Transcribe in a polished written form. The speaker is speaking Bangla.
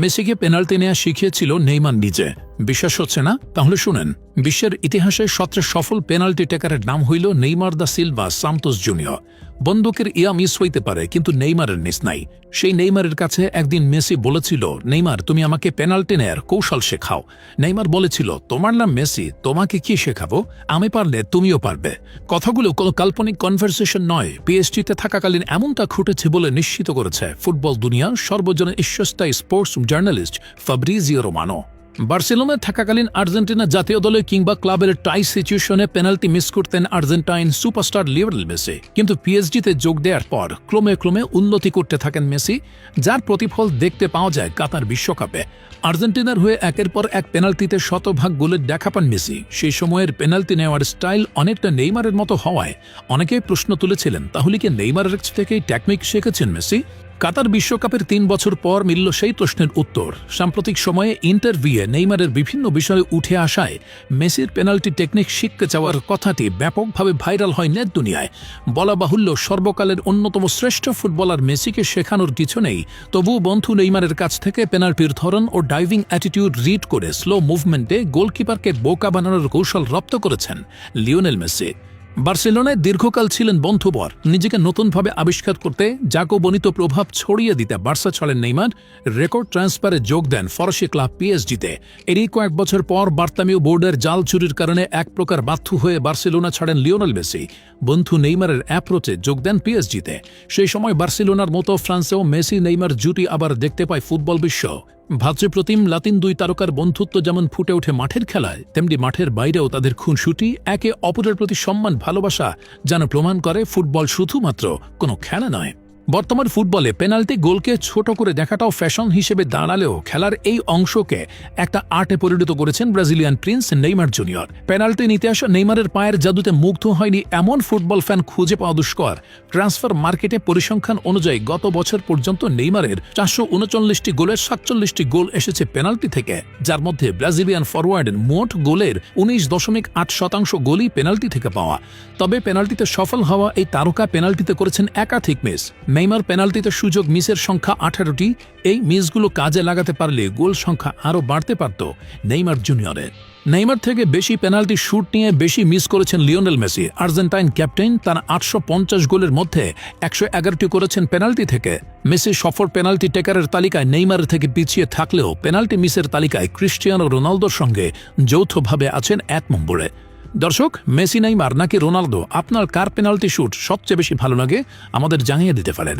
মেসিকে পেনাল্টি নেওয়া শিখিয়েছিল নেইমার নিজে। বিশ্বাস হচ্ছে না? তাহলে শুনেন। বিশ্বের ইতিহাসে সবচেয়ে সফল পেনাল্টি টেকারের নাম হইল Neymar da Silva Santos junior. বন্দুকের ইয়া মিস হইতে পারে, কিন্তু নেইমারের মিস নাই। সেই নেইমারের কাছে একদিন মেসি বলেছিল, নেইমার তুমি আমাকে পেনাল্টি নেয়ার কৌশল শেখাও। নেইমার বলেছিল, তোমার নাম মেসি, তোমাকে কি শেখাবো? আমি পারলে তুমিও পারবে। কথাগুলো কোনো কাল্পনিক কনভারসেশন নয়, পিএসজিতে থাকাকালীন এমনটা ঘটেছে বলে নিশ্চিত করেছে ফুটবল দুনিয়ার সর্বজনের ঈশ্বস্তায়ী স্পোর্টস জার্নালিস্ট ফাব্রিজিও রোমানো। বার্সেলোনায় থাকাকালীন আর্জেন্টিনা জাতীয় দলে কিংবা ক্লাবের টাই সিচুয়েশনে পেনাল্টি মিস করতেন আর্জেন্টাইন সুপারস্টার লিওনেল মেসি। কিন্তু পিএসজিতে যোগ দেওয়ার পর ক্রমে ক্রমে উন্নতি করতে থাকেন মেসি, যার প্রতিফল দেখতে পাওয়া যায় কাতার বিশ্বকাপে। আর্জেন্টিনার হয়ে একের পর এক পেনাল্টিতে শতভাগ গোলের দেখা পান মেসি। সেই সময়ের পেনাল্টি নেওয়ার স্টাইল অনেকটা নেইমারের মতো হওয়ায় অনেকেই প্রশ্ন তুলেছিলেন, তাহলে কি নেইমারের কাছ থেকেই টেকনিক শিখেছেন মেসি? কাতার বিশ্বকাপের ৩ বছর পর মিলল সেই প্রশ্নের উত্তর। সাম্প্রতিক সময়ে ইন্টারভিউয়ে নেইমারের বিভিন্ন বিষয়ে উঠে আসায় মেসির পেনাল্টি টেকনিক শিখতে চাওয়ার কথাটি ব্যাপকভাবে ভাইরাল হয় নেট দুনিয়ায়। বলা বাহুল্য, সর্বকালের অন্যতম শ্রেষ্ঠ ফুটবলার মেসিকে শেখানোর কিছু নেই, তবুও বন্ধু নেইমারের কাছ থেকে পেনাল্টির ধরন ও ডাইভিং অ্যাটিটিউড রিড করে স্লো মুভমেন্টে গোলকিপারকে বোকা বানানোর কৌশল রপ্ত করেছেন লিওনেল মেসি। বার্সেলোনায় দীর্ঘকাল ছিলেন বন্ধুবর। নিজেকে নতুনভাবে আবিষ্কার করতে জাকোবনিত প্রভাব ছড়িয়ে দিতে বার্সা ছাড়েন নেইমার। রেকর্ড ট্রান্সফারে যোগ দেন ফরাসি ক্লাব পিএসজিতে। এরই কয়েক বছর পর বার্তামিউ বোর্ডের জাল চুরির কারণে এক প্রকার বাধ্য হয়ে বার্সেলোনা ছাড়েন লিওনেল মেসি। বন্ধু নেইমারের অ্যাপ্রোচে যোগ দেন পিএসজিতে। সেই সময় বার্সেলোনার মতো ফ্রান্সেও মেসি নেইমার জুটি আবার দেখতে পায় ফুটবল বিশ্ব। ভাতৃপ্রতিম লাতিন দুই তারকার বন্ধুত্ব যেমন ফুটে ওঠে মাঠের খেলায়, তেমনি মাঠের বাইরেও তাদের খুনসুটি, একে অপরের প্রতি সম্মান, ভালোবাসা যেন প্রমাণ করে ফুটবল শুধুমাত্র কোনো খেলা নয়। বর্তমান ফুটবলে পেনাল্টি গোলকে ছোট করে দেখাটাও ফ্যাশন হিসেবে দাঁড়ালেও খেলার এই অংশকে একটা আর্টে পরিণত করেছেন Brazilian Prince Neymar junior. Penalty নিতে আসা নেইমারের পায়ের জাদুতে মুগ্ধ হয়নি এমন ফুটবল ফ্যান খুঁজে পাওয়া দুষ্কর। ট্রান্সফার মার্কেটে পরিসংখ্যান অনুযায়ী গত বছর পর্যন্ত নেইমারের 439টি গোলের 47টি গোল এসেছে পেনাল্টি থেকে, যার মধ্যে ব্রাজিলিয়ান ফরওয়ার্ডের মোট গোলের 19.8% গোলই পেনাল্টি থেকে পাওয়া। তবে পেনাল্টিতে সফল হওয়া এই তারকা পেনাল্টিতে করেছেন একাধিক মিস। নেইমার পেনাল্টিতে সুযোগ মিসের সংখ্যা 18টি। এই মিসগুলো কাজে লাগাতে পারলে গোল সংখ্যা আরও বাড়তে পারত নেইমার জুনিয়রের। নেইমার থেকে বেশি পেনাল্টি শুট নিয়ে বেশি মিস করেছেন লিওনেল মেসি। আর্জেন্টাইন ক্যাপ্টেন তার 850 গোলের মধ্যে 111টি করেছেন পেনাল্টি থেকে। মেসি সফল পেনাল্টি টেকারের তালিকায় নেইমারের থেকে পিছিয়ে থাকলেও পেনাল্টি মিসের তালিকায় ক্রিস্টিয়ানো রোনালদোর সঙ্গে যৌথভাবে আছেন 1 নম্বরে। দর্শক, মেসি নেইমার নাকি রোনালদো, আপনার কার পেনাল্টি শুট সবচেয়ে বেশি ভালো লাগে আমাদের জানিয়ে দিতে পারেন।